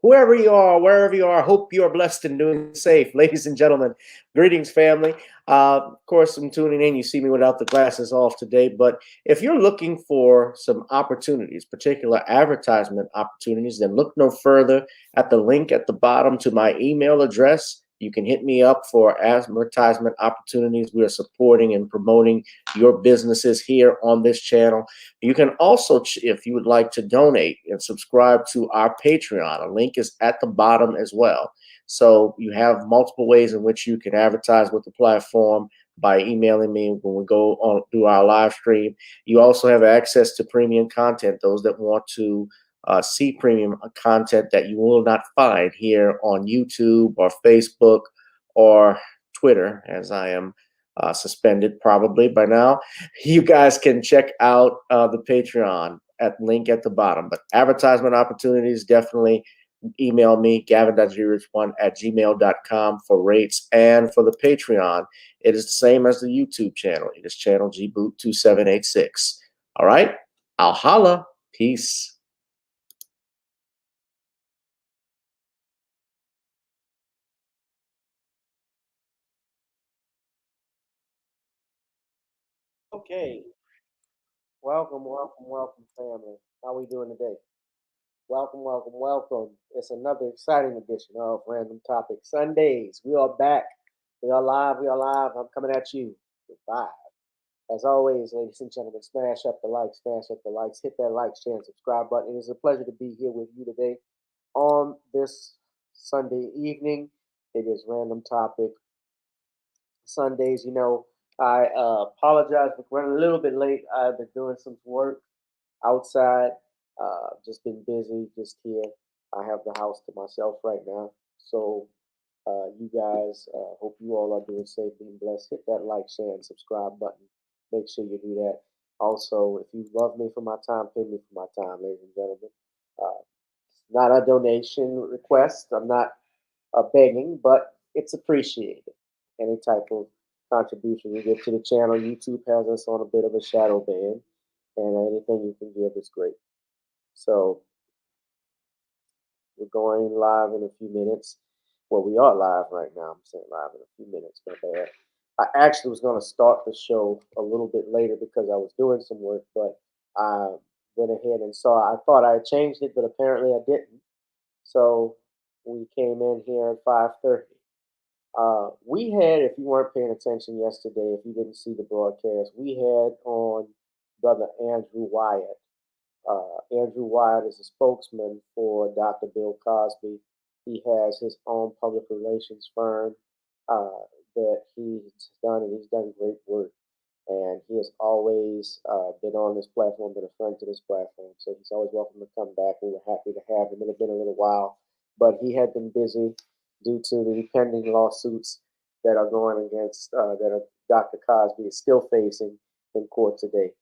whoever you are, wherever you are, hope you are blessed and doing safe. Ladies and gentlemen, greetings, family. Of course, I'm tuning in. You see me without the glasses off today, but if you're looking for some opportunities, particular advertisement opportunities, then look no further at the link at the bottom to my email address. You can hit me up for advertisement opportunities. We are supporting and promoting your businesses here on this channel. You can also, if you would like to donate and subscribe to our Patreon, a link is at the bottom as well. So you have multiple ways in which you can advertise with the platform by emailing me when we go on do our live stream. You also have access to premium content. Those that want to see premium content that you will not find here on YouTube or Facebook or Twitter, as I am suspended probably by now. You guys can check out the Patreon at link at the bottom. But advertisement opportunities, definitely email me, gavin.grich1@gmail.com for rates. And for the Patreon, it is the same as the YouTube channel. It is channel gboot2786. All right, I'll holla. Peace. Okay, welcome, family. How we doing today? Welcome. It's another exciting edition of Random Topic Sundays. We are back. We are live. I'm coming at you with five. As always, ladies and gentlemen, smash up the likes, hit that like, share, and subscribe button. It is a pleasure to be here with you today on this Sunday evening. It is Random Topic Sundays. I apologize for running a little bit late. I've been doing some work outside. Just been busy, just here. I have the house to myself right now. So, you guys, hope you all are doing safe, being blessed. Hit that like, share, and subscribe button. Make sure you do that. Also, if you love me for my time, pay me for my time, ladies and gentlemen. It's not a donation request. I'm not begging, but it's appreciated. Any type of contribution you give to the channel. YouTube has us on a bit of a shadow ban, and anything you can give is great. So we're going live in a few minutes. Well, we are live right now. I'm saying live in a few minutes. My bad. I actually was going to start the show a little bit later because I was doing some work, but I went ahead and saw. I thought I had changed it, but apparently I didn't. So we came in here at 5:30. We had, if you weren't paying attention yesterday, if you didn't see the broadcast, we had on Brother Andrew Wyatt. Andrew Wyatt is a spokesman for Dr. Bill Cosby. He has his own public relations firm uh, that he's done, and he's done great work. And he has always been on this platform, been a friend to this platform. So he's always welcome to come back. We were happy to have him. It had been a little while, but he had been busy due to the pending lawsuits that are going against Dr. Cosby is still facing in court today.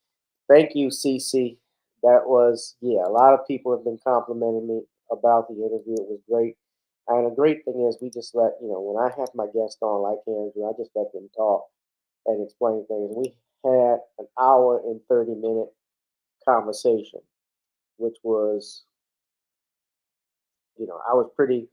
Thank you, CC. That was, yeah, a lot of people have been complimenting me about the interview. It was great. And the great thing is, we just let, when I have my guest on, like Andrew, I just let them talk and explain things. We had an hour and 30-minute conversation, which was, I was pretty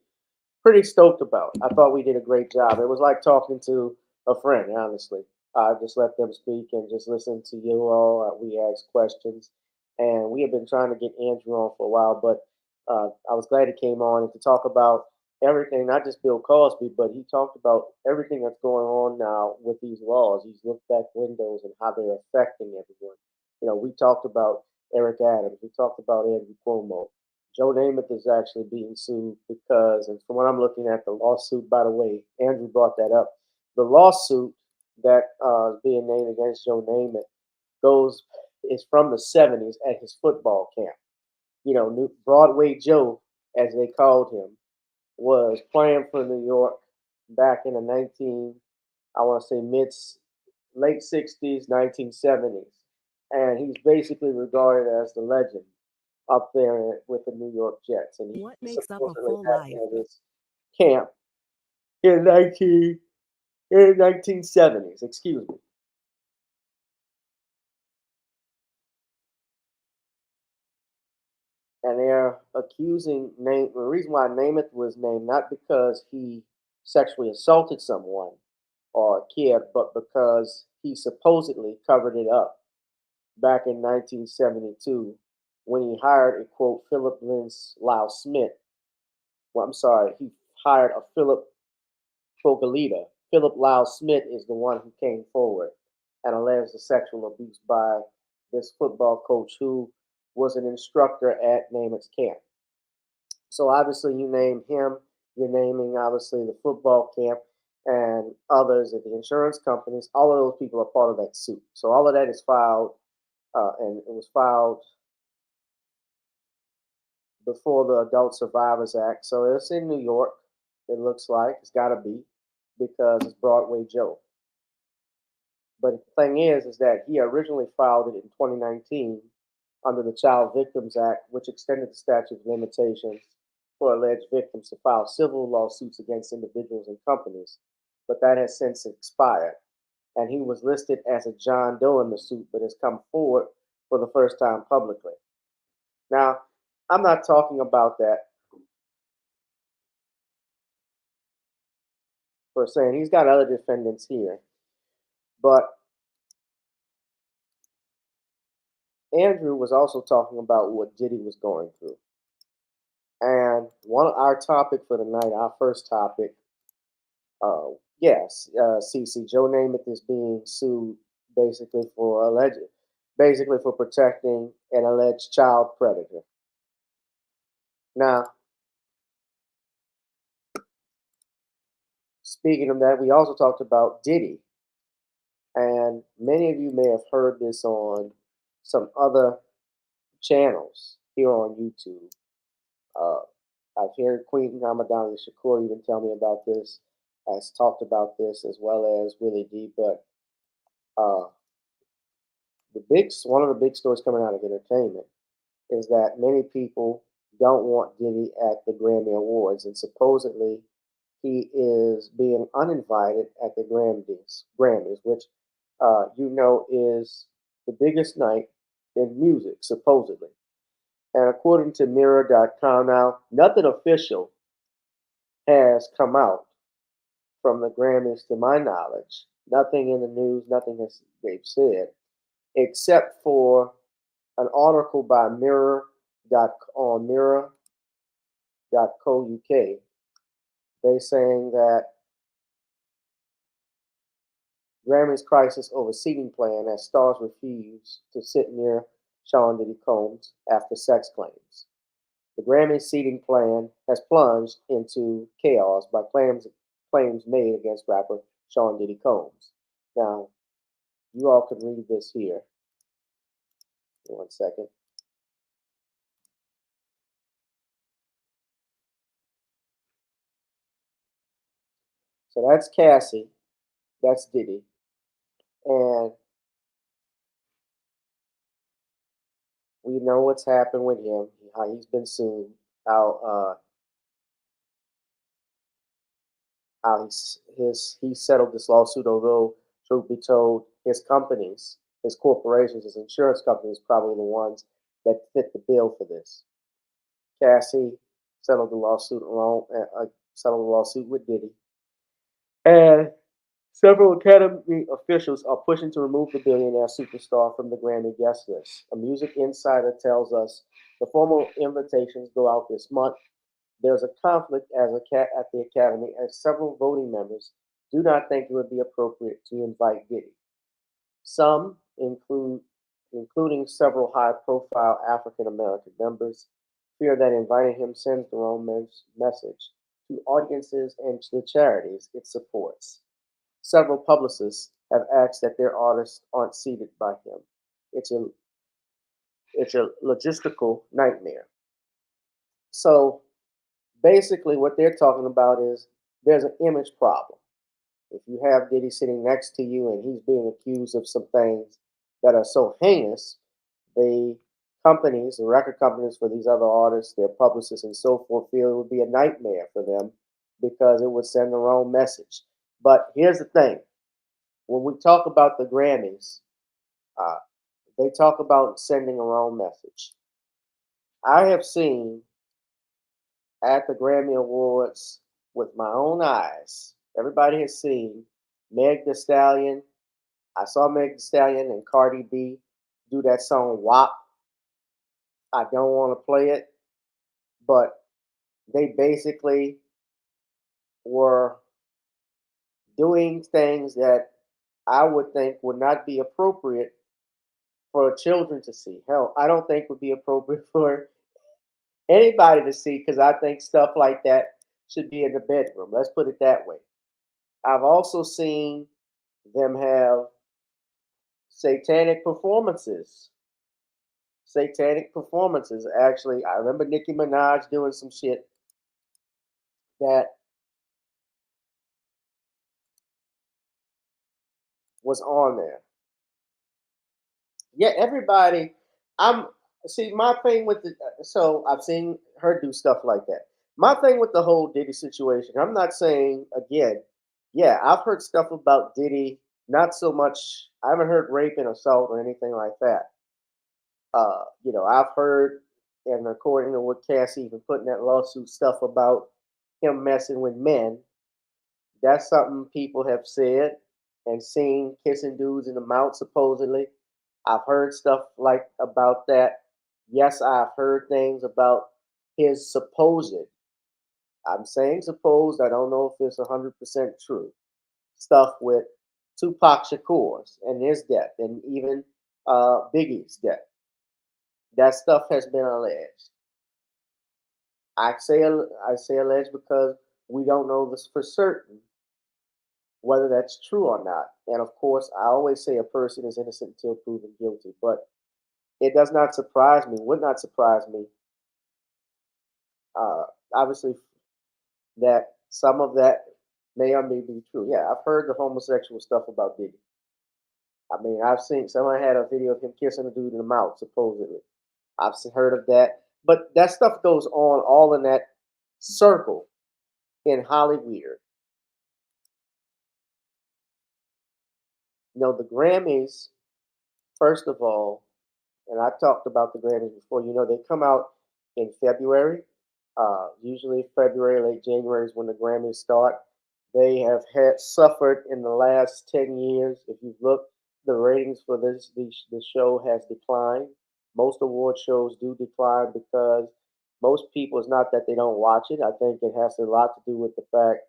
stoked about. I thought we did a great job. It was like talking to a friend, honestly. I just let them speak and just listen to you all. We asked questions, and we have been trying to get Andrew on for a while, but I was glad he came on and to talk about everything, not just Bill Cosby, but he talked about everything that's going on now with these laws, these look back windows, and how they're affecting everyone. We talked about Eric Adams, we talked about Andrew Cuomo. Joe Namath is actually being sued because, and from what I'm looking at, the lawsuit, by the way, Andrew brought that up. The lawsuit that is being named against Joe Namath is from the 70s at his football camp. New Broadway Joe, as they called him, was playing for New York back in the I want to say late 60s, 1970s, and he's basically regarded as the legend up there with the New York Jets, and What he makes up a supposedly full had life? one of this camp in 1970s. Excuse me. and they're accusing name. The reason why Namath was named not because he sexually assaulted someone or a kid, but because he supposedly covered it up back in 1972 when he hired a quote Philip Lynn Lau Smith. Well, I'm sorry, he hired a Philip Fogalita. Philip Lau Smith is the one who came forward and alleged the sexual abuse by this football coach who was an instructor at Namath's camp. So obviously, you name him, you're naming obviously the football camp and others at the insurance companies. All of those people are part of that suit. So all of that is filed, and it was filed before the Adult Survivors Act. So it's in New York. It looks like it's got to be because it's Broadway Joe. But the thing is that he originally filed it in 2019 under the Child Victims Act, which extended the statute of limitations for alleged victims to file civil lawsuits against individuals and companies. But that has since expired. And he was listed as a John Doe in the suit, but has come forward for the first time publicly. Now, I'm not talking about that for saying he's got other defendants here, but Andrew was also talking about what Diddy was going through. And one of our topic for tonight, our first topic, yes, CC Joe Namath is being sued basically for protecting an alleged child predator. Now, speaking of that, we also talked about Diddy, and many of you may have heard this on some other channels here on YouTube. Uh, I've heard Queen Ramadani Shakur even tell me about this, has talked about this as well as Willie D. But uh, one of the big stories coming out of entertainment is that many people don't want Diddy at the Grammy Awards, and supposedly he is being uninvited at the Grammys, which is the biggest night in music, supposedly. And according to Mirror.com, now nothing official has come out from the Grammys, to my knowledge. Nothing in the news, nothing has they've said, except for an article by on mirror.co.uk. They saying that Grammys crisis over seating plan as stars refuse to sit near Sean Diddy Combs after sex claims. The Grammy seating plan has plunged into chaos by claims made against rapper Sean Diddy Combs. Now, you all can read this here. 1 second. So that's Cassie, that's Diddy, and we know what's happened with him, how he's been sued, how he settled this lawsuit. Although, truth be told, his companies, his corporations, his insurance companies, probably the ones that fit the bill for this. Cassie settled the lawsuit with Diddy, and several Academy officials are pushing to remove the billionaire superstar from the Grammy guest list. A music insider tells us the formal invitations go out this month. There's a conflict at the Academy, as several voting members do not think it would be appropriate to invite Diddy. Some, including several high-profile African American members, fear that inviting him sends the wrong message to audiences and to the charities it supports. Several publicists have asked that their artists aren't seated by him. It's a logistical nightmare. So basically, what they're talking about is there's an image problem. If you have Diddy sitting next to you and he's being accused of some things that are so heinous, the the record companies for these other artists, their publicists and so forth, feel it would be a nightmare for them because it would send the wrong message. But here's the thing. When we talk about the Grammys, uh, they talk about sending a wrong message. I have seen at the Grammy Awards with my own eyes. Everybody has seen Meg Thee Stallion. I saw Meg Thee Stallion and Cardi B do that song WAP. I don't want to play it, but they basically were doing things that I would think would not be appropriate for children to see. Hell, I don't think would be appropriate for anybody to see because I think stuff like that should be in the bedroom. Let's put it that way. I've also seen them have satanic performances. Satanic performances. Actually, I remember Nicki Minaj doing some shit that was on there. Yeah, everybody. I'm see my thing with the so I've seen her do stuff like that. My thing with the whole Diddy situation. I'm not saying again. Yeah, I've heard stuff about Diddy. Not so much. I haven't heard rape and assault or anything like that. I've heard, and according to what Cassie even put in that lawsuit, stuff about him messing with men. That's something people have said and seen kissing dudes in the mouth, supposedly. I've heard stuff like about that. Yes, I've heard things about his supposed, I'm saying supposed, I don't know if it's 100% true, stuff with Tupac Shakur's and his death, and even Biggie's death. That stuff has been alleged. I say alleged because we don't know this for certain whether that's true or not. And of course, I always say a person is innocent until proven guilty. But it does not surprise me, would not surprise me, uh, obviously, that some of that may or may be true. Yeah, I've heard the homosexual stuff about Diddy. I mean, I've seen someone had a video of him kissing a dude in the mouth, supposedly. Heard of that. But that stuff goes on all in that circle in Hollywood. The Grammys, first of all, and I talked about the Grammys before. They come out in February. Usually February, late January is when the Grammys start. They have had suffered in the last 10 years. If you've looked, the ratings for the show has declined. Most award shows do decline because most people, it's not that they don't watch it. I think it has a lot to do with the fact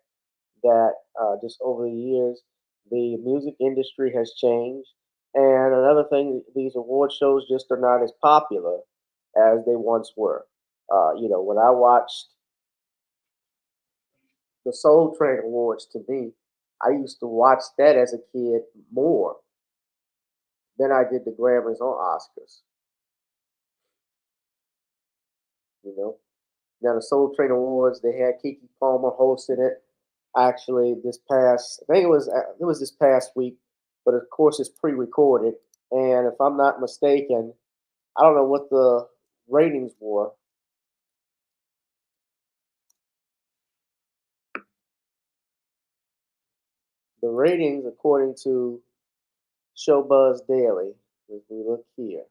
that just over the years, the music industry has changed. And another thing, these award shows just are not as popular as they once were. When I watched the Soul Train Awards, to me, I used to watch that as a kid more than I did the Grammys or Oscars. You know, now the Soul Train Awards, they had Kiki Palmer hosting it. Actually, I think it was this past week, but of course it's pre-recorded. And if I'm not mistaken, I don't know what the ratings were. The ratings, according to Showbuzz Daily, if we look here,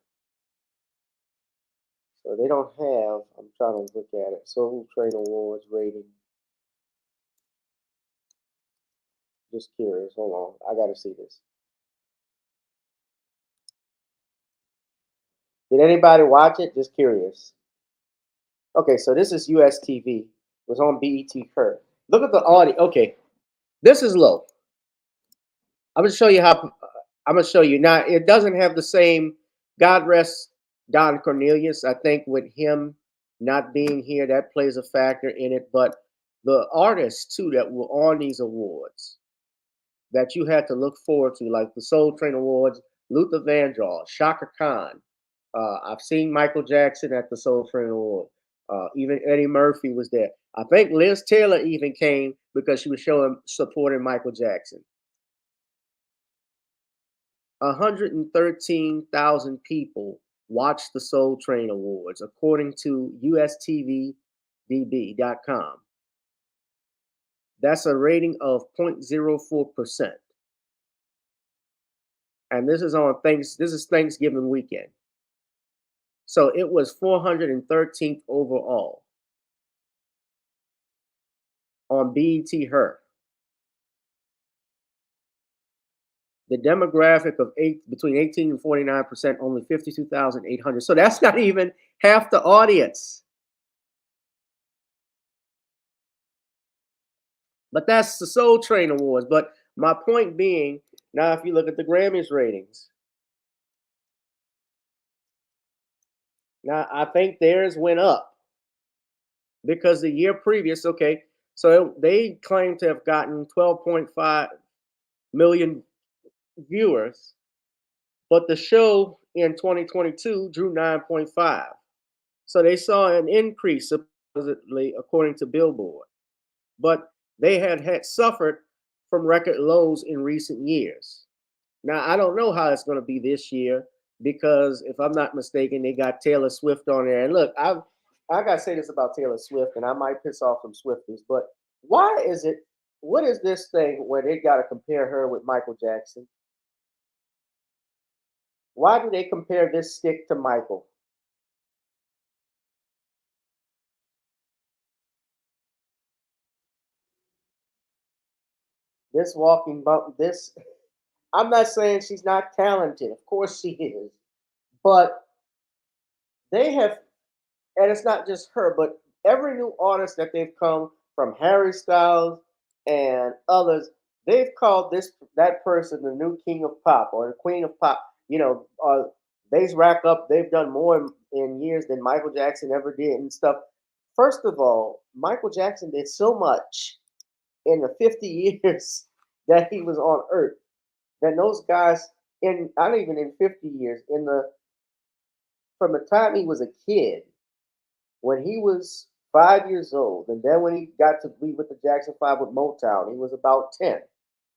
so they don't have. I'm trying to look at it. Soul Train Awards rating. Just curious. Hold on, I got to see this. Did anybody watch it? Just curious. Okay, so this is US TV. It was on BET Curve. Look at the audio. Okay, this is low. I'm gonna show you how. I'm gonna show you now. It doesn't have the same. God rest Don Cornelius. I think with him not being here, that plays a factor in it. But the artists too that were on these awards that you had to look forward to, like the Soul Train Awards, Luther Vandross, Shaka Khan. I've seen Michael Jackson at the Soul Train Award. Even Eddie Murphy was there. I think Liz Taylor even came because she was showing supporting Michael Jackson. 113,000 people watched the Soul Train Awards, according to USTVDB.com. That's a rating of 0.04%. And this is Thanksgiving weekend. So it was 413th overall on BET Her. The demographic of between 18 and 49%, only 52,800. So that's not even half the audience. But that's the Soul Train Awards. But my point being, now if you look at the Grammys ratings, now I think theirs went up because the year previous, okay, so they claim to have gotten 12.5 million viewers, but the show in 2022 drew 9.5. So they saw an increase supposedly according to Billboard, but they had suffered from record lows in recent years. Now I don't know how it's going to be this year because if I'm not mistaken, they got Taylor Swift on there. And look, I gotta say this about Taylor Swift, and I might piss off some Swifties, but why is it? What is this thing where they got to compare her with Michael Jackson? Why do they compare this stick to Michael? This walking bump, this I'm not saying she's not talented. Of course she is. But they have, and it's not just her, but every new artist that they've come from Harry Styles and others, they've called this that person the new king of pop or the queen of pop. They've racked up, they've done more in years than Michael Jackson ever did and stuff. First of all, Michael Jackson did so much in the 50 years that he was on earth that those guys in not even in 50 years in the from the time he was a kid when he was 5 years old and then when he got to be with the Jackson 5 with Motown he was about 10.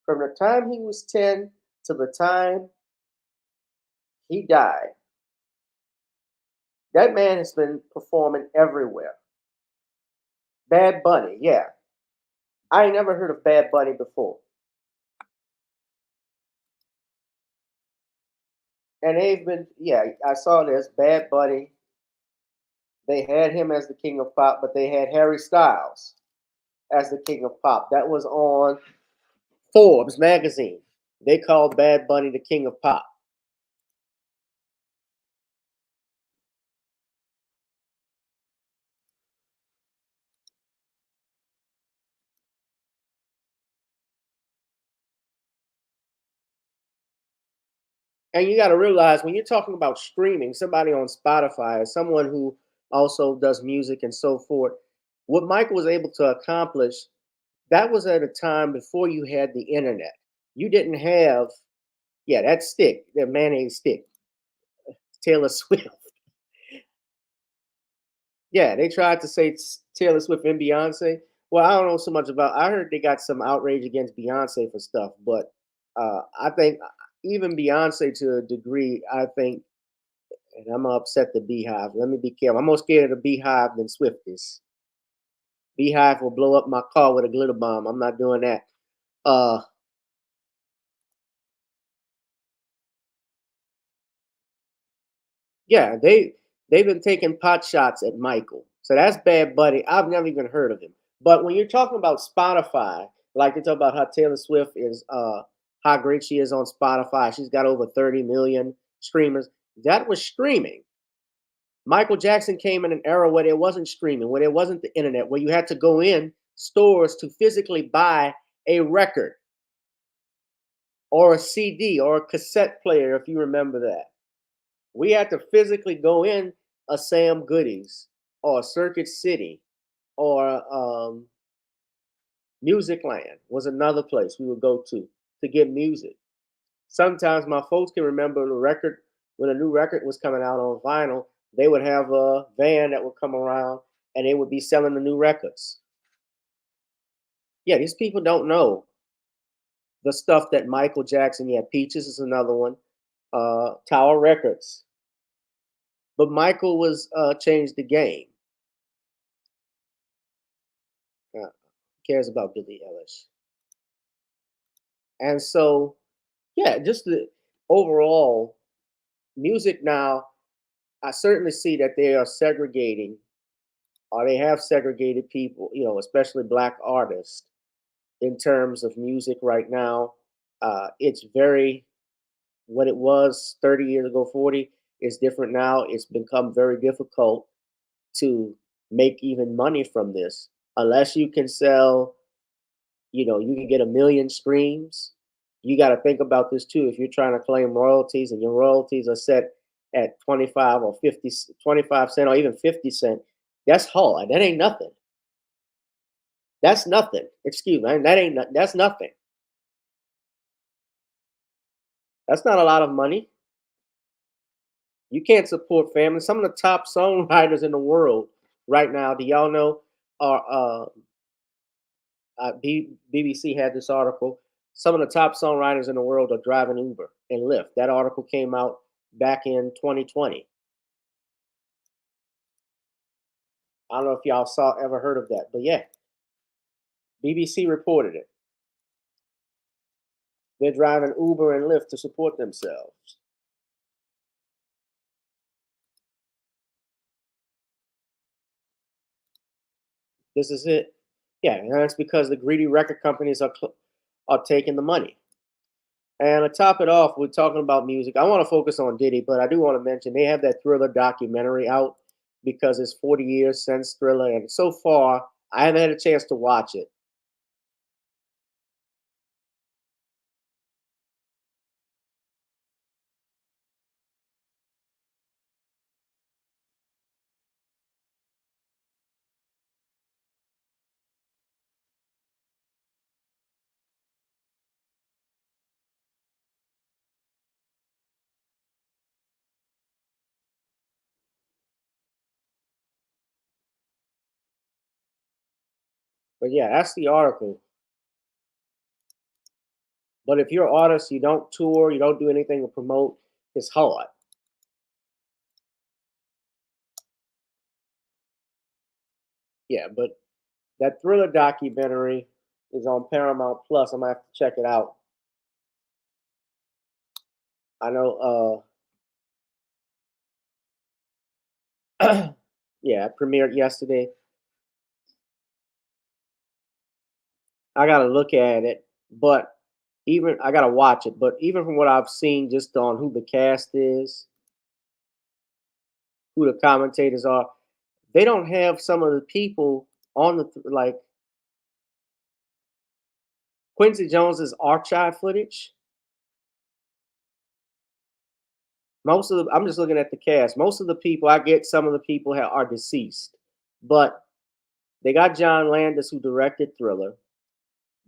From the time he was 10 to the time he died, that man has been performing everywhere. Bad Bunny, yeah, I ain't never heard of Bad Bunny before. And they've been, yeah, I saw this Bad Bunny. They had him as the king of pop, but they had Harry Styles as the king of pop. That was on Forbes magazine. They called Bad Bunny the king of pop. And you got to realize when you're talking about streaming, somebody on Spotify, someone who also does music and so forth, what Michael was able to accomplish, that was at a time before you had the internet. You didn't have, yeah, that stick, the mayonnaise stick, Taylor Swift. Yeah, they tried to say Taylor Swift and Beyonce. Well, I don't know so much about. I heard they got some outrage against Beyonce for stuff, but I think even Beyonce to a degree, I think, and I'm gonna upset the Beehive. Let me be careful. I'm more scared of the Beehive than Swift is. Beehive will blow up my car with a glitter bomb. I'm not doing that. Uh, yeah, they've been taking pot shots at Michael. So that's Bad Buddy. I've never even heard of him. But when you're talking about Spotify, like they talk about how Taylor Swift is how great she is on Spotify. She's got over 30 million streamers. That was streaming. Michael Jackson came in an era where there wasn't streaming, where there wasn't the internet, where you had to go in stores to physically buy a record or a CD or a cassette player, if you remember that. We had to physically go in a Sam Goodies or a Circuit City or Music Land was another place we would go to get music. Sometimes my folks can remember the record when a new record was coming out on vinyl. They would have a van that would come around and they would be selling the new records. Yeah, these people don't know the stuff that Michael Jackson. Yeah, Peaches is another one. Tower Records, but Michael was changed the game. Uh, cares about Billie Eilish, and so yeah, just the overall music now. I certainly see that they are segregating, or they have segregated people, especially black artists in terms of music right now. It's very, what it was 30 years ago, 40 is different now. It's become very difficult to make even money from this unless you can sell, you can get 1 million streams. You got to think about this too. If you're trying to claim royalties and your royalties are set at 25 or 50, 25 cent or even 50 cent, that's hard. That ain't nothing. That's nothing. Excuse me. That's nothing. That's not a lot of money. You can't support families. Some of the top songwriters in the world right now, do y'all know, are BBC had this article. Some of the top songwriters in the world are driving Uber and Lyft. That article came out back in 2020. I don't know if y'all ever heard of that, but yeah, BBC reported it. They're driving Uber and Lyft to support themselves. This is it. Yeah, and that's because the greedy record companies are taking the money. And to top it off, we're talking about music. I want to focus on Diddy, but I do want to mention they have that Thriller documentary out because it's 40 years since Thriller, and so far I haven't had a chance to watch it. But yeah, that's the article. But if you're an artist, you don't tour, you don't do anything to promote, it's hard. Yeah, but that Thriller documentary is on Paramount Plus. I'm gonna have to check it out. I know yeah, it premiered yesterday. I gotta look at it, but even I gotta watch it. But even from what I've seen, just on who the cast is, who the commentators are, they don't have some of the people on like Quincy Jones's archive footage. Most of the I'm just looking at the cast. Most of the people I get, some of the people are deceased, but they got John Landis who directed Thriller.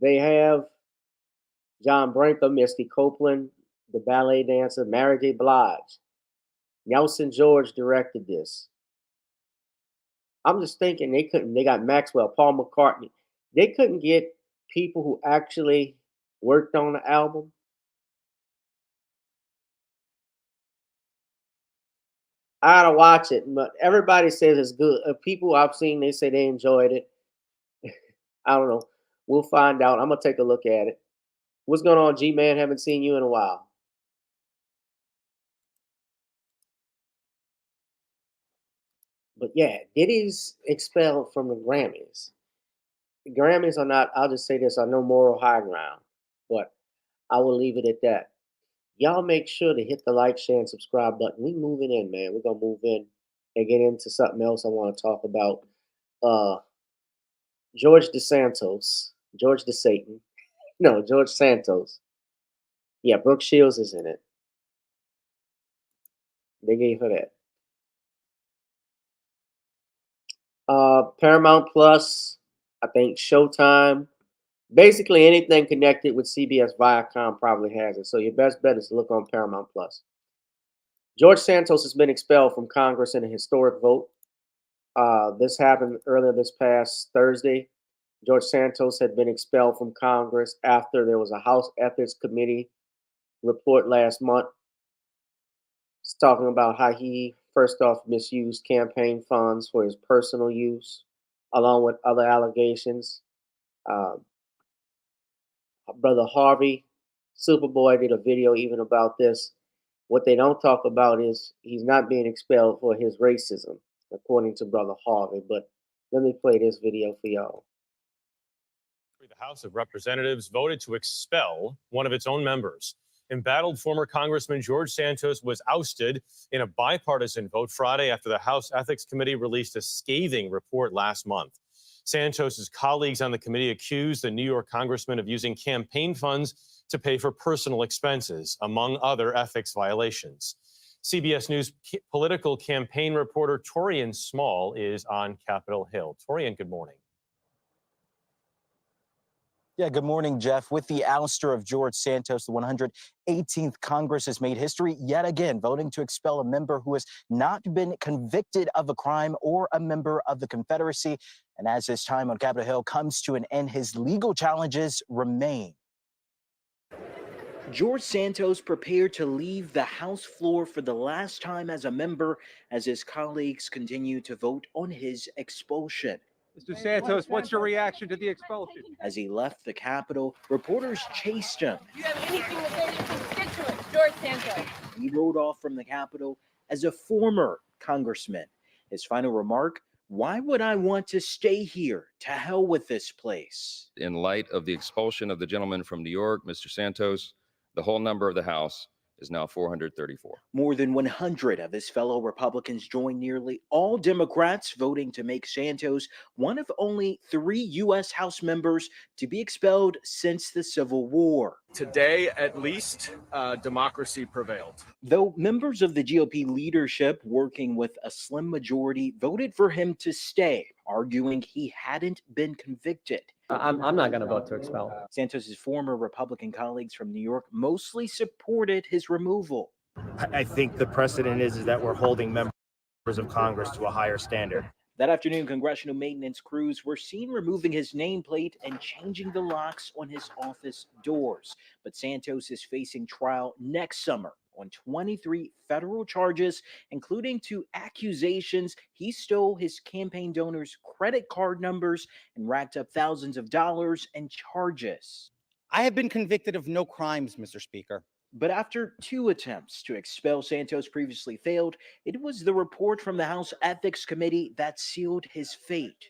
They have John Branca, Misty Copeland, the ballet dancer, Mary J. Blige. Nelson George directed this. I'm just thinking they couldn't. They got Maxwell, Paul McCartney. They couldn't get people who actually worked on the album. I gotta watch it, but everybody says it's good. People I've seen, they say they enjoyed it. I don't know. We'll find out. I'm gonna take a look at it. What's going on, G man? Haven't seen you in a while. But yeah, Diddy's expelled from the Grammys. The Grammys are not. I'll just say this: are no moral high ground. But I will leave it at that. Y'all make sure to hit the like, share, and subscribe button. We moving in, man. We're gonna move in and get into something else I want to talk about. Uh George DeSantos. George DeSatan. No, George Santos. Yeah, Brooke Shields is in it. They gave her that. Paramount Plus, I think Showtime. Basically anything connected with CBS Viacom probably has it. So your best bet is to look on Paramount Plus. George Santos has been expelled from Congress in a historic vote. This happened earlier this past Thursday. George Santos had been expelled from Congress after there was a House Ethics Committee report last month. It's talking about how he first off misused campaign funds for his personal use, along with other allegations. Um, Brother Harvey Superboy did a video even about this. What they don't talk about is he's not being expelled for his racism, according to Brother Harvey. But let me play this video for y'all. The House of Representatives voted to expel one of its own members. Embattled former Congressman George Santos was ousted in a bipartisan vote Friday after the House Ethics Committee released a scathing report last month. Santos's colleagues on the committee accused the New York congressman of using campaign funds to pay for personal expenses, among other ethics violations. CBS News political campaign reporter Torian Small is on Capitol Hill. Torian, good morning. Yeah, good morning, Jeff. With the ouster of George Santos, the 118th Congress has made history yet again, voting to expel a member who has not been convicted of a crime or a member of the Confederacy. And as his time on Capitol Hill comes to an end, his legal challenges remain. George Santos prepared to leave the House floor for the last time as a member as his colleagues continue to vote on his expulsion. Mr. Santos, what's your reaction to the expulsion? As he left the Capitol, reporters chased him. Do you have anything to say to your constituents, George Santos? He rode off from the Capitol as a former congressman. His final remark, "Why would I want to stay here? To hell with this place." In light of the expulsion of the gentleman from New York, Mr. Santos, the whole number of the House is now 434. More than 100 of his fellow Republicans joined nearly all Democrats voting to make Santos one of only 3 U.S. House members to be expelled since the Civil War. Today, at least, democracy prevailed. Though members of the GOP leadership, working with a slim majority, voted for him to stay, arguing he hadn't been convicted. I'm not going to vote to expel. Santos's former Republican colleagues from New York mostly supported his removal. I think the precedent is that we're holding members of Congress to a higher standard. That afternoon, congressional maintenance crews were seen removing his nameplate and changing the locks on his office doors. But Santos is facing trial next summer on 23 federal charges, including 2 accusations he stole his campaign donors' credit card numbers and racked up thousands of dollars in charges. I have been convicted of no crimes, Mr. Speaker. But after 2 attempts to expel Santos previously failed, it was the report from the House Ethics Committee that sealed his fate.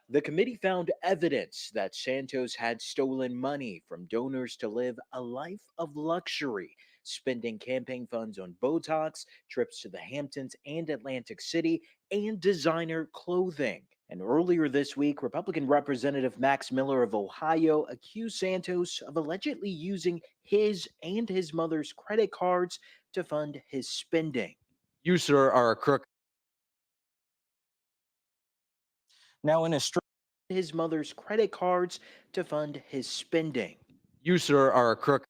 The committee found evidence that Santos had stolen money from donors to live a life of luxury, spending campaign funds on Botox, trips to the Hamptons and Atlantic City, and designer clothing. And earlier this week, Republican Representative Max Miller of Ohio accused Santos of allegedly using his and his mother's credit cards to fund his spending. You, sir, are a crook. Now, in a string, his mother's credit cards to fund his spending. You, sir, are a crook.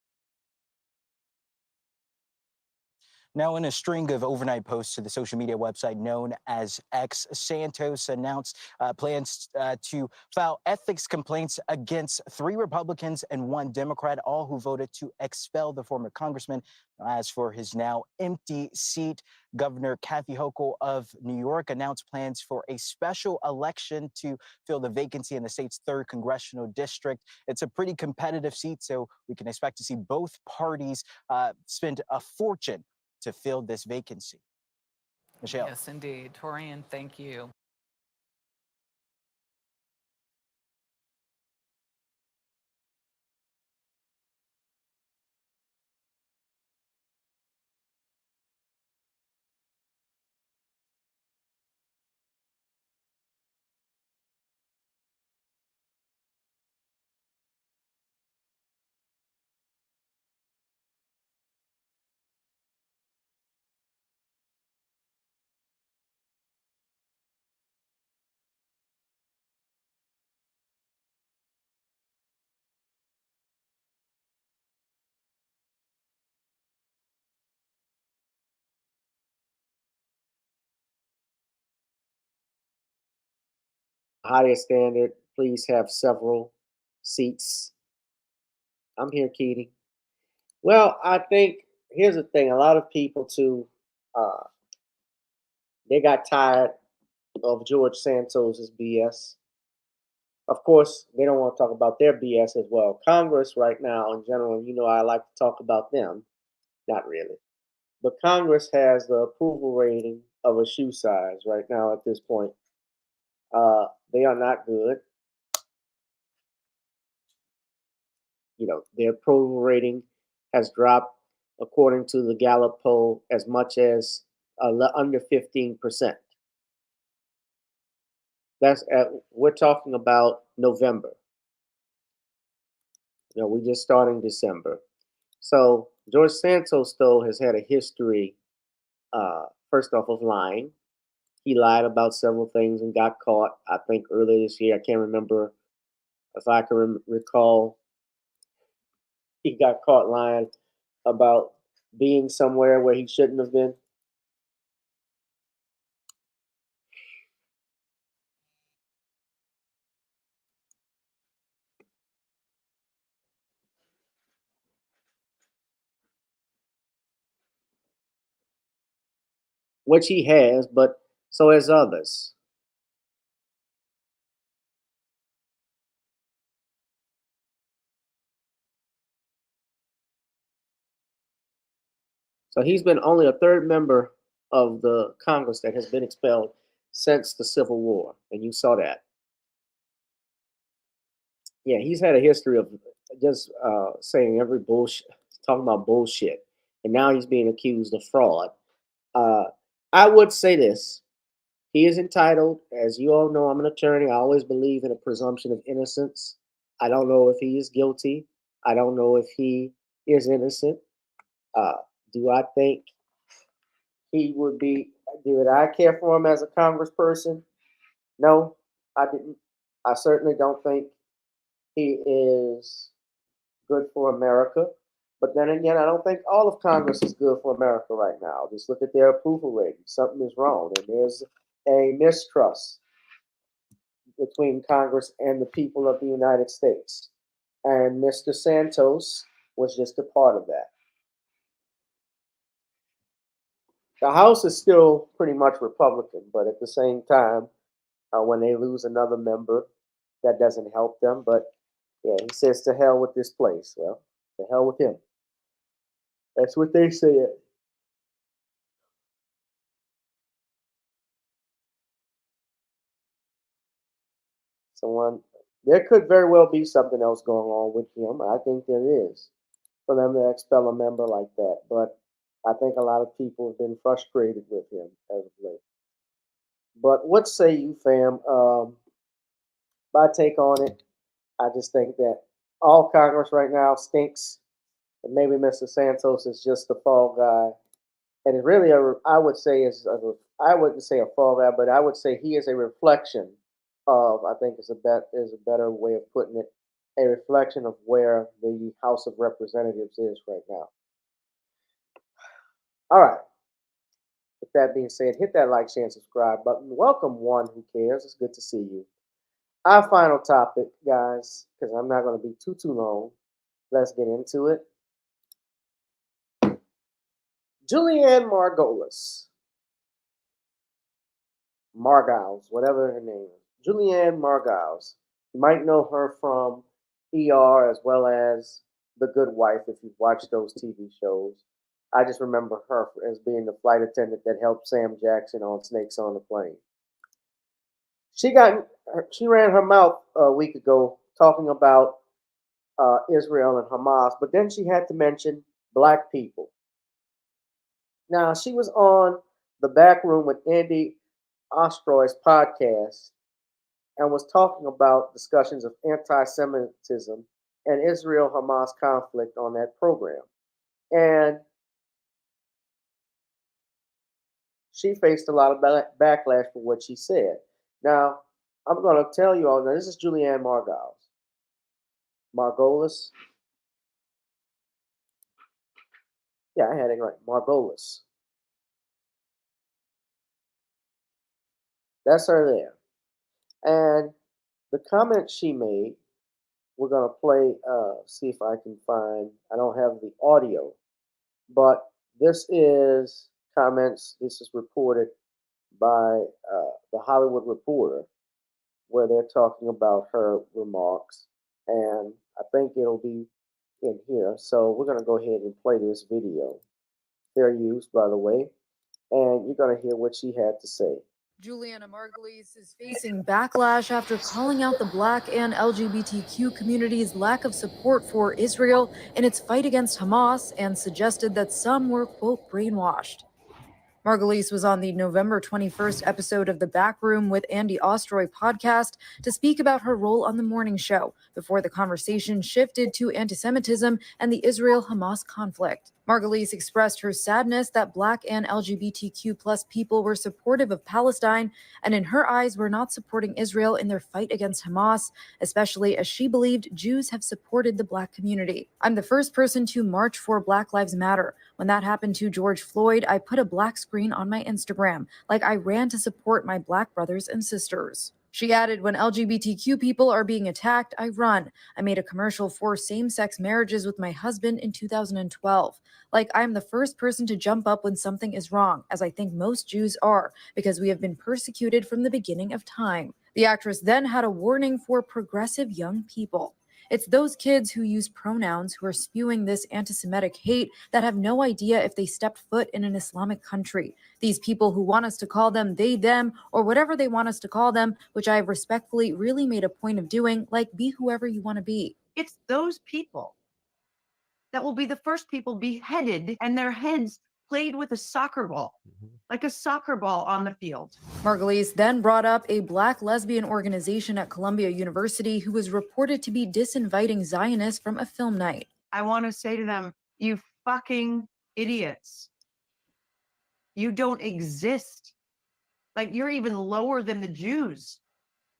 Now, in a string of overnight posts to the social media website known as X, Santos announced plans to file ethics complaints against 3 Republicans and 1 Democrat, all who voted to expel the former congressman. As for his now empty seat, Governor Kathy Hochul of New York announced plans for a special election to fill the vacancy in the state's 3rd congressional district. It's a pretty competitive seat, so we can expect to see both parties spend a fortune to fill this vacancy. Michelle. Yes, indeed. Torian, thank you. Higher standard, please have several seats. I'm here, Keating. Well, I think here's the thing. A lot of people too, they got tired of George Santos's BS. Of course, they don't want to talk about their BS as well. Congress right now, in general, I like to talk about them. Not really. But Congress has the approval rating of a shoe size right now at this point. They are not good. You know, their approval rating has dropped, according to the Gallup poll, as much as under 15%. We're talking about November. You know, we're just starting December. So George Santos, though, has had a history, first off, of lying. He lied about several things and got caught, I think, earlier this year. I can't remember if I can recall. He got caught lying about being somewhere where he shouldn't have been. Which he has, but so has others. So he's been only a third member of the Congress that has been expelled since the Civil War, and you saw that. Yeah, he's had a history of just saying every bullshit, talking about bullshit, and now he's being accused of fraud. I would say this: he is entitled, as you all know. I'm an attorney. I always believe in a presumption of innocence. I don't know if he is guilty. I don't know if he is innocent. Do I think he would be? Did I care for him as a congressperson? No, I didn't. I certainly don't think he is good for America. But then again, I don't think all of Congress is good for America right now. Just look at their approval rating. Something is wrong, and there's a mistrust between Congress and the people of the United States. And Mr. Santos was just a part of that. The House is still pretty much Republican, but at the same time, when they lose another member, that doesn't help them. But yeah, he says to hell with this place. Well, to hell with him. That's what they said. There could very well be something else going on with him. I think there is, for them to expel a member like that. But I think a lot of people have been frustrated with him as of late. But what say you, fam? My take on it, I just think that all Congress right now stinks, and maybe Mr. Santos is just a fall guy. And it really, I would say, I wouldn't say a fall guy, but I would say he is a reflection of. I think is a better way of putting it, a reflection of where the House of Representatives is right now. All right. With that being said, hit that like, share, and subscribe button. Welcome one who cares. It's good to see you. Our final topic, guys, because I'm not going to be too long. Let's get into it. Julianne Margulies, whatever her name is. Julianne Margulies. You might know her from ER as well as The Good Wife if you've watched those TV shows. I just remember her as being the flight attendant that helped Sam Jackson on Snakes on the Plane. She ran her mouth a week ago talking about Israel and Hamas, but then she had to mention black people. Now, she was on the Back Room with Andy Ostroy's podcast and was talking about discussions of anti-Semitism and Israel-Hamas conflict on that program. And she faced a lot of backlash for what she said. Now, I'm going to tell you all, now this is Julianne Margulies. Yeah, I had it right. Margulies. That's her there. And the comment she made, we're going to play, see if I can find, I don't have the audio, but this is comments, this is reported by the Hollywood Reporter, where they're talking about her remarks. And I think it'll be in here. So we're going to go ahead and play this video. fair use, by the way. And you're going to hear what she had to say. Juliana Margulies is facing backlash after calling out the Black and LGBTQ community's lack of support for Israel in its fight against Hamas and suggested that some were, quote, brainwashed. Margulies was on the November 21st episode of The Back Room with Andy Ostroy podcast to speak about her role on the morning show before the conversation shifted to anti-Semitism and the Israel-Hamas conflict. Margulies expressed her sadness that Black and LGBTQ plus people were supportive of Palestine and in her eyes were not supporting Israel in their fight against Hamas, especially as she believed Jews have supported the Black community. I'm the first person to march for Black Lives Matter. When that happened to George Floyd, I put a black screen on my Instagram, like I ran to support my Black brothers and sisters. She added, when LGBTQ people are being attacked, I run. I made a commercial for same-sex marriages with my husband in 2012. Like, I'm the first person to jump up when something is wrong, as I think most Jews are, because we have been persecuted from the beginning of time. The actress then had a warning for progressive young people. It's those kids who use pronouns who are spewing this anti-Semitic hate that have no idea if they stepped foot in an Islamic country. These people who want us to call them they, them, or whatever they want us to call them, which I have respectfully really made a point of doing, like be whoever you want to be. It's those people that will be the first people beheaded and their heads played with a soccer ball, like a soccer ball on the field. Margulies then brought up a Black lesbian organization at Columbia University who was reported to be disinviting Zionists from a film night. I want to say to them, you fucking idiots. You don't exist. Like, you're even lower than the Jews.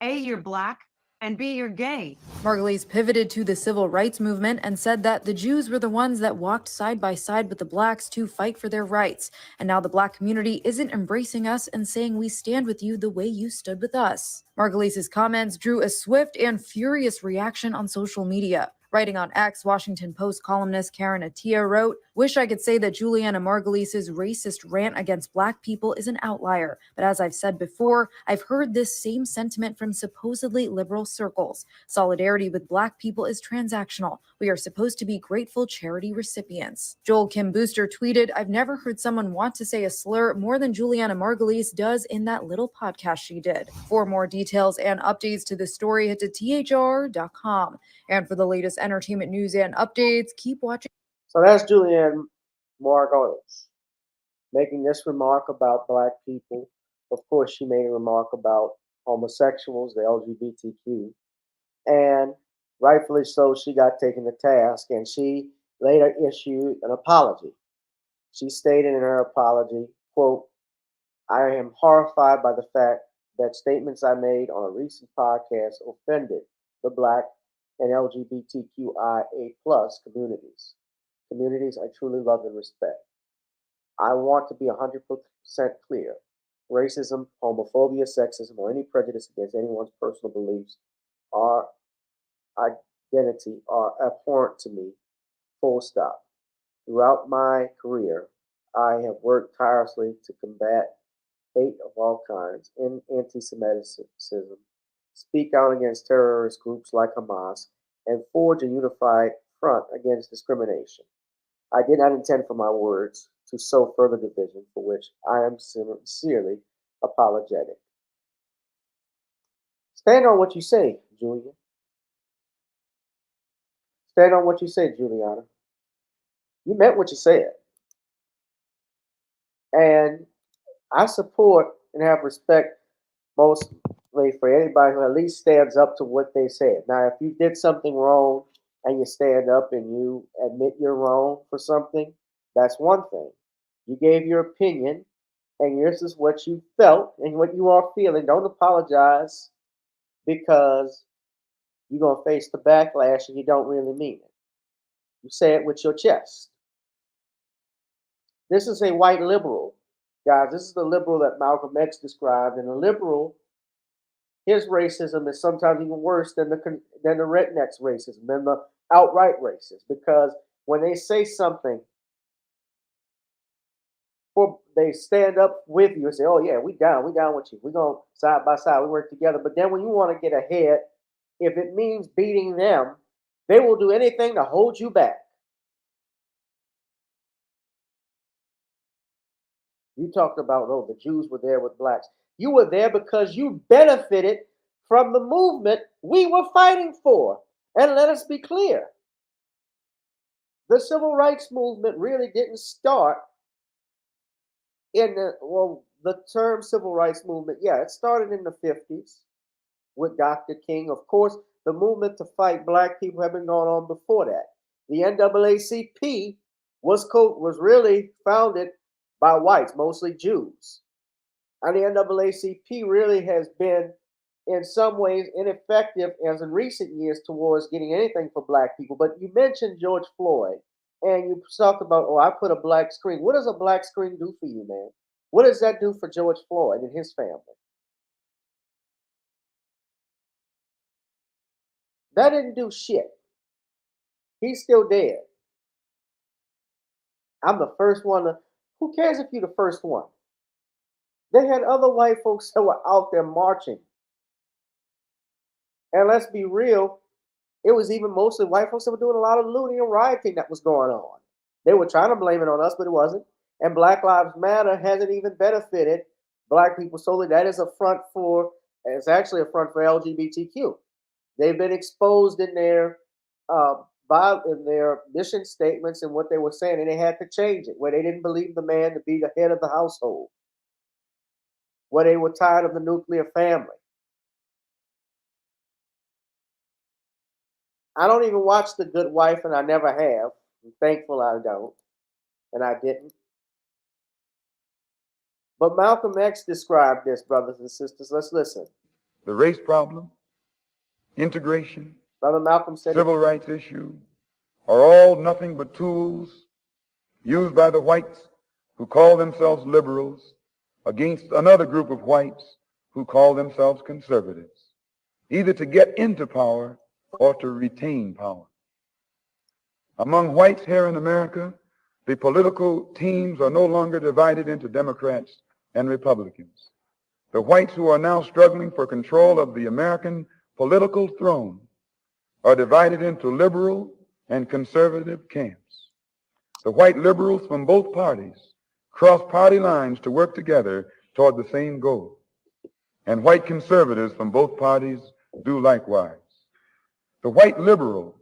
A, you're Black, and B, you're gay. Margulies pivoted to the civil rights movement and said that the Jews were the ones that walked side by side with the Blacks to fight for their rights. And now the Black community isn't embracing us and saying we stand with you the way you stood with us. Margulies' comments drew a swift and furious reaction on social media. Writing on X, Washington Post columnist Karen Attia wrote, "Wish I could say that Juliana Margulies' racist rant against Black people is an outlier. But as I've said before, I've heard this same sentiment from supposedly liberal circles. Solidarity with Black people is transactional. We are supposed to be grateful charity recipients." Joel Kim Booster tweeted, "I've never heard someone want to say a slur more than Juliana Margulies does in that little podcast she did." For more details and updates to this story, head to thr.com. And for the latest entertainment news and updates, keep watching. So that's Julianne Margulies making this remark about Black people. Of course, she made a remark about homosexuals, the LGBTQ, and rightfully so, she got taken to task, and she later issued an apology. She stated in her apology, quote, "I am horrified by the fact that statements I made on a recent podcast offended the Black and LGBTQIA+ communities I truly love and respect. I want to be 100% clear. Racism, homophobia, sexism, or any prejudice against anyone's personal beliefs or identity are abhorrent to me, full stop. Throughout my career, I have worked tirelessly to combat hate of all kinds and anti-Semitism, speak out against terrorist groups like Hamas, and forge a unified front against discrimination. I did not intend for my words to sow further division, for which I am sincerely apologetic." Stand on what you say, Julia. Stand on what you say, Juliana. You meant what you said. And I support and have respect mostly for anybody who at least stands up to what they said. Now, if you did something wrong and you stand up and you admit you're wrong for something, that's one thing. You gave your opinion, and this is what you felt and what you are feeling. Don't apologize because you're going to face the backlash and you don't really mean it. You say it with your chest. This is a white liberal, guys. This is the liberal that Malcolm X described, and the liberal, his racism is sometimes even worse than the redneck's racism, than the outright racist, because when they say something, they stand up with you and say, "Oh yeah, we down with you. We're going side by side. We work together." But then when you want to get ahead, if it means beating them, they will do anything to hold you back. You talked about, oh, the Jews were there with blacks. You were there because you benefited from the movement we were fighting for. And let us be clear, the civil rights movement really didn't start in the term civil rights movement, yeah, it started in the 50s with Dr. King. Of course, the movement to fight black people had been going on before that. The NAACP was really founded by whites, mostly Jews. And the NAACP really has been, in some ways, ineffective as in recent years towards getting anything for black people. But you mentioned George Floyd, and you talked about, oh, I put a black screen. What does a black screen do for you, man? What does that do for George Floyd and his family? That didn't do shit. He's still dead. I'm the first one to, who cares if you're the first one? They had other white folks that were out there marching. And let's be real, it was even mostly white folks that were doing a lot of looting and rioting that was going on. They were trying to blame it on us, but it wasn't. And Black Lives Matter hasn't even benefited black people solely. That is a front for, it's actually a front for LGBTQ. They've been exposed in their mission statements and what they were saying, and they had to change it, where they didn't believe the man to be the head of the household, where they were tired of the nuclear family. I don't even watch The Good Wife, and I never have. I'm thankful I don't, and I didn't. But Malcolm X described this, brothers and sisters. Let's listen. The race problem, integration, Brother Malcolm said civil rights issue are all nothing but tools used by the whites who call themselves liberals against another group of whites who call themselves conservatives, either to get into power or to retain power. Among whites here in America, the political teams are no longer divided into Democrats and Republicans. The whites who are now struggling for control of the American political throne are divided into liberal and conservative camps. The white liberals from both parties cross party lines to work together toward the same goal, and white conservatives from both parties do likewise. The white liberal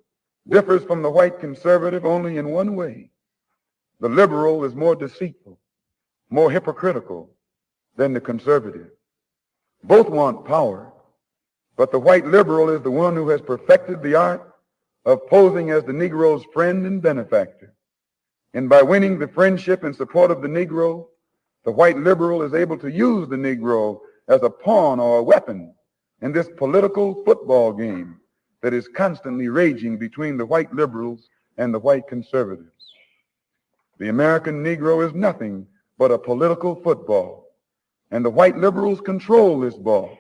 differs from the white conservative only in one way. The liberal is more deceitful, more hypocritical than the conservative. Both want power, but the white liberal is the one who has perfected the art of posing as the Negro's friend and benefactor. And by winning the friendship and support of the Negro, the white liberal is able to use the Negro as a pawn or a weapon in this political football game that is constantly raging between the white liberals and the white conservatives. The American Negro is nothing but a political football, and the white liberals control this ball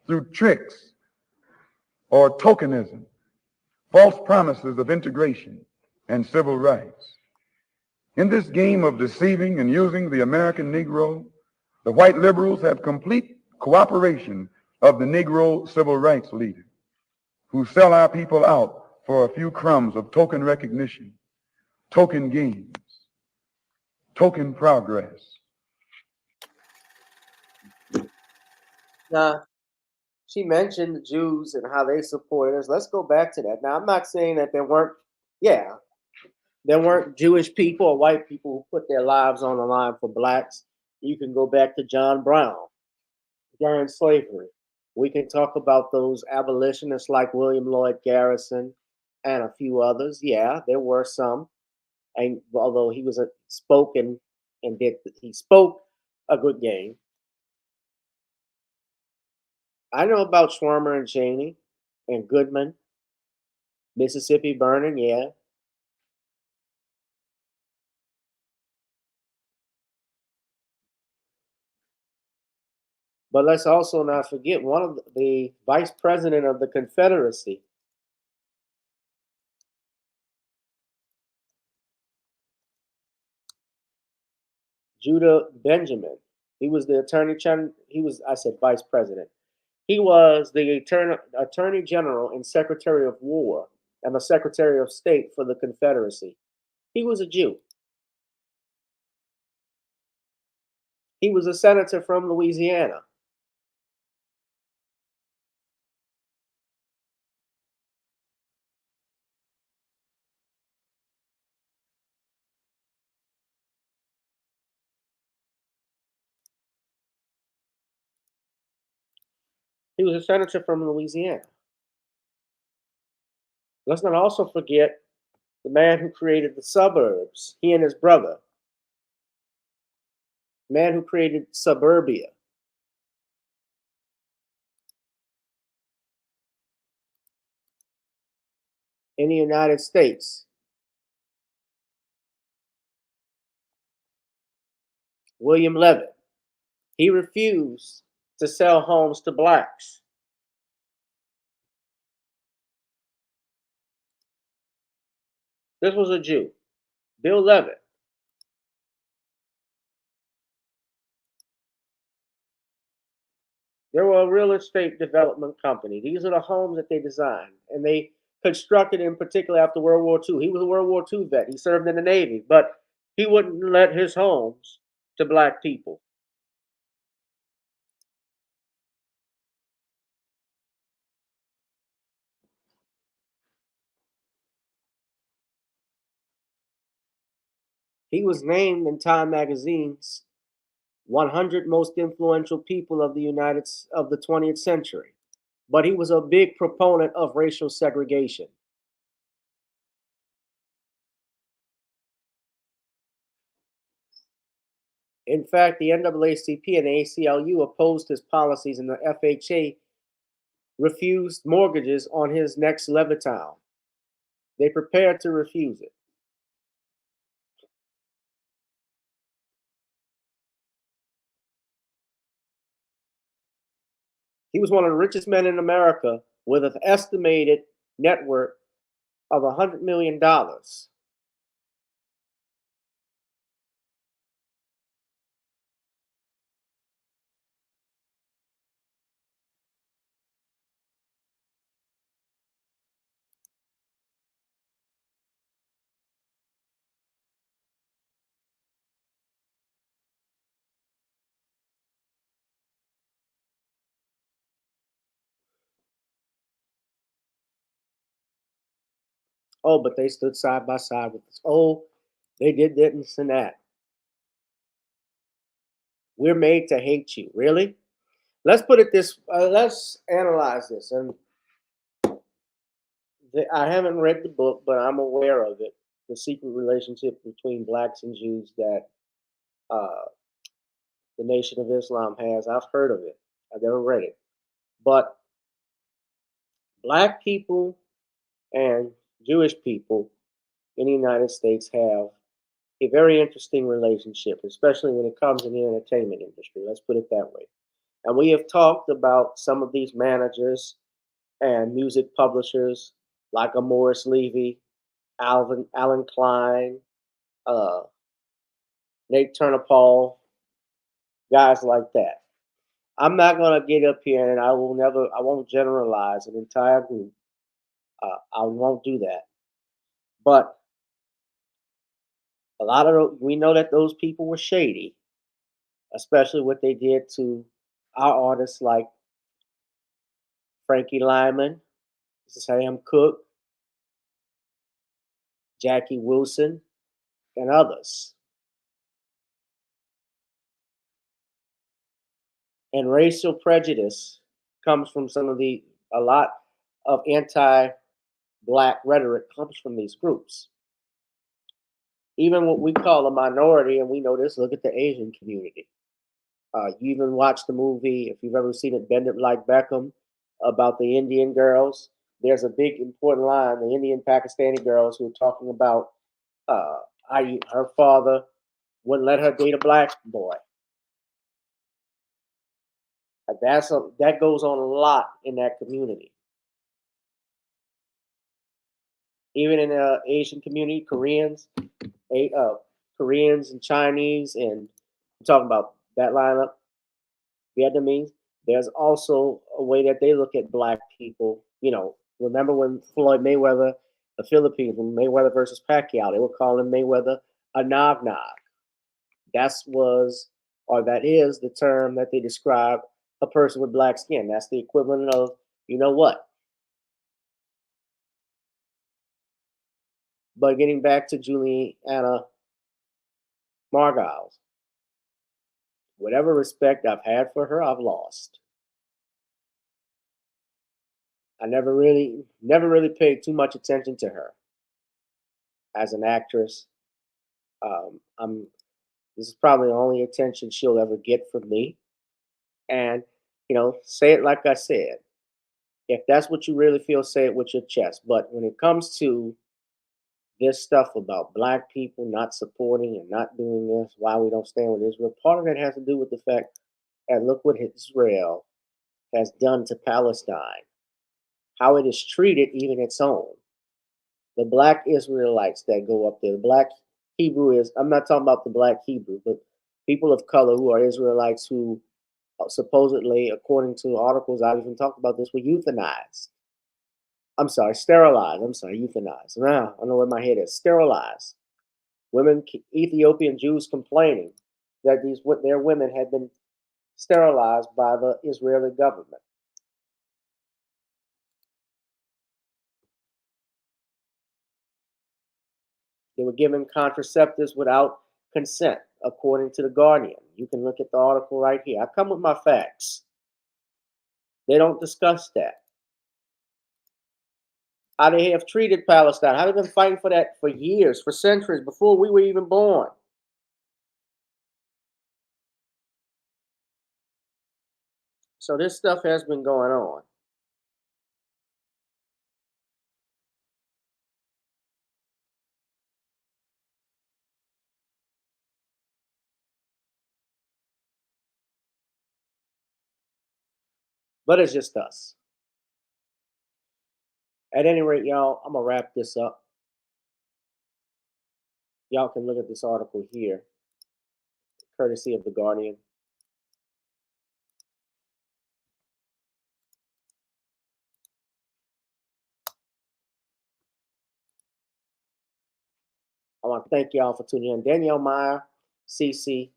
through tricks or tokenism, false promises of integration and civil rights. In this game of deceiving and using the American Negro, the white liberals have complete cooperation of the Negro civil rights leaders, who sell our people out for a few crumbs of token recognition, token gains, token progress. Now, she mentioned the Jews and how they supported us. Let's go back to that. Now, I'm not saying that there weren't Jewish people or white people who put their lives on the line for blacks. You can go back to John Brown during slavery. We can talk about those abolitionists like William Lloyd Garrison and a few others. Yeah, there were some. And although he was spoke a good game. I know about Schwimmer and Cheney and Goodman, Mississippi Burning, yeah. But let's also not forget one of the vice president of the Confederacy, Judah Benjamin. He was the attorney general. I said vice president. He was the attorney general and secretary of war and the secretary of state for the Confederacy. He was a Jew. He was a senator from Louisiana. He was a senator from Louisiana. Let's not also forget the man who created the suburbs, he and his brother. The man who created suburbia. In the United States. William Levitt. He refused to sell homes to blacks. This was a Jew, Bill Levitt. They were a real estate development company. These are the homes that they designed, and they constructed in particular after World War II. He was a World War II vet. He served in the Navy, but he wouldn't let his homes to black people. He was named in Time magazine's 100 most influential people of the 20th century. But he was a big proponent of racial segregation. In fact, the NAACP and the ACLU opposed his policies, and the FHA refused mortgages on his next Levittown. They prepared to refuse it. He was one of the richest men in America with an estimated net worth of $100 million. Oh, but they stood side by side with us. Oh, they did this and that. We're made to hate you. Really? Let's put it this. Let's analyze this. And I haven't read the book, but I'm aware of it. The secret relationship between blacks and Jews that the Nation of Islam has. I've heard of it. I've never read it. But black people and Jewish people in the United States have a very interesting relationship, especially when it comes in the entertainment industry. Let's put it that way. And we have talked about some of these managers and music publishers like a Morris Levy, Alan Klein, Nate Turner Paul, guys like that. I'm not going to get up here and I won't generalize an entire group. I won't do that. But we know that those people were shady, especially what they did to our artists like Frankie Lyman, Sam Cooke, Jackie Wilson, and others. And racial prejudice comes from a lot of anti-black rhetoric comes from these groups. Even what we call a minority, and we know this, look at the Asian community. You even watch the movie, if you've ever seen it, Bend It Like Beckham, about the Indian girls. There's a big important line, the Indian Pakistani girls who are talking about her father wouldn't let her date a black boy. That goes on a lot in that community. Even in the Asian community, Koreans and Chinese, and I'm talking about that lineup, Vietnamese. There's also a way that they look at black people. You know, remember when Floyd Mayweather, the Philippines, when Mayweather versus Pacquiao, they were calling Mayweather a nog nog. That was or that is the term that they describe a person with black skin. That's the equivalent of, you know what? But getting back to Juliana Margiles, whatever respect I've had for her, I've lost. I never really paid too much attention to her as an actress. This is probably the only attention she'll ever get from me. And, say it like I said. If that's what you really feel, say it with your chest. But when it comes to this stuff about black people not supporting and not doing this, why we don't stand with Israel, part of it has to do with the fact that look what Israel has done to Palestine, how it has treated even its own. The black Israelites that go up there, the black Hebrew I'm not talking about the black Hebrew, but people of color who are Israelites who supposedly, according to articles, I've even talked about this, were euthanized. I'm sorry, sterilized. I'm sorry, euthanized. Now, I know where my head is. Sterilized. Women, Ethiopian Jews complaining that their women had been sterilized by the Israeli government. They were given contraceptives without consent, according to The Guardian. You can look at the article right here. I come with my facts. They don't discuss that. How they have treated Palestine, how they've been fighting for that for years, for centuries, before we were even born. So this stuff has been going on. But it's just us. At any rate, y'all, I'm going to wrap this up. Y'all can look at this article here, courtesy of The Guardian. I want to thank y'all for tuning in. Danielle Meyer, CC.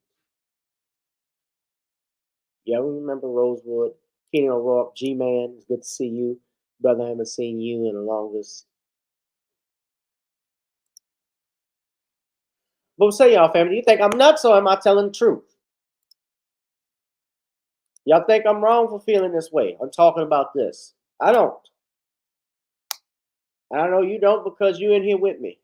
Yeah, we remember Rosewood. Kenny O'Rourke, G-Man. It's good to see you. Brother, I haven't seen you in the longest. But say, y'all, family, you think I'm nuts or am I telling the truth? Y'all think I'm wrong for feeling this way? I'm talking about this. I don't. And I know you don't because you're in here with me.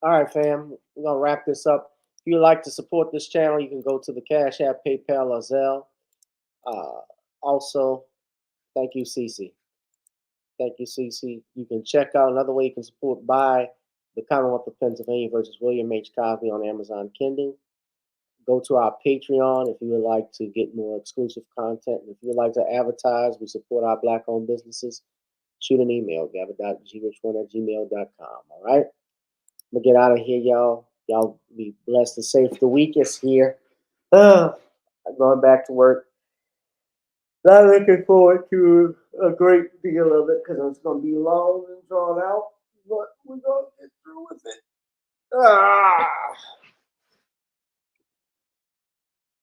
All right, fam. We're going to wrap this up. If you'd like to support this channel, you can go to the Cash App, PayPal, or Zelle. Also, thank you, Cece. Thank you, Cece. You can check out another way you can support by The Commonwealth of Pennsylvania versus William H. Cosby on Amazon Kindle. Go to our Patreon if you would like to get more exclusive content. And if you would like to advertise, we support our Black-owned businesses. Shoot an email, gavin.grich1@gmail.com. All right? I'm going to get out of here, y'all. Y'all be blessed and safe. The week is here. I'm going back to work. Not looking forward to a great deal of it because it's going to be long and drawn out, but we're going to get through with it.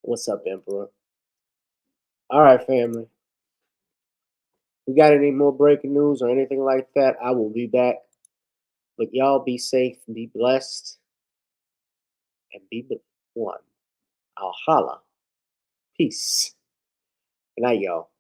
What's up, Emperor? All right, family. We got any more breaking news or anything like that, I will be back. But y'all be safe, be blessed, and be one. I'll holla. Peace. Good night, y'all.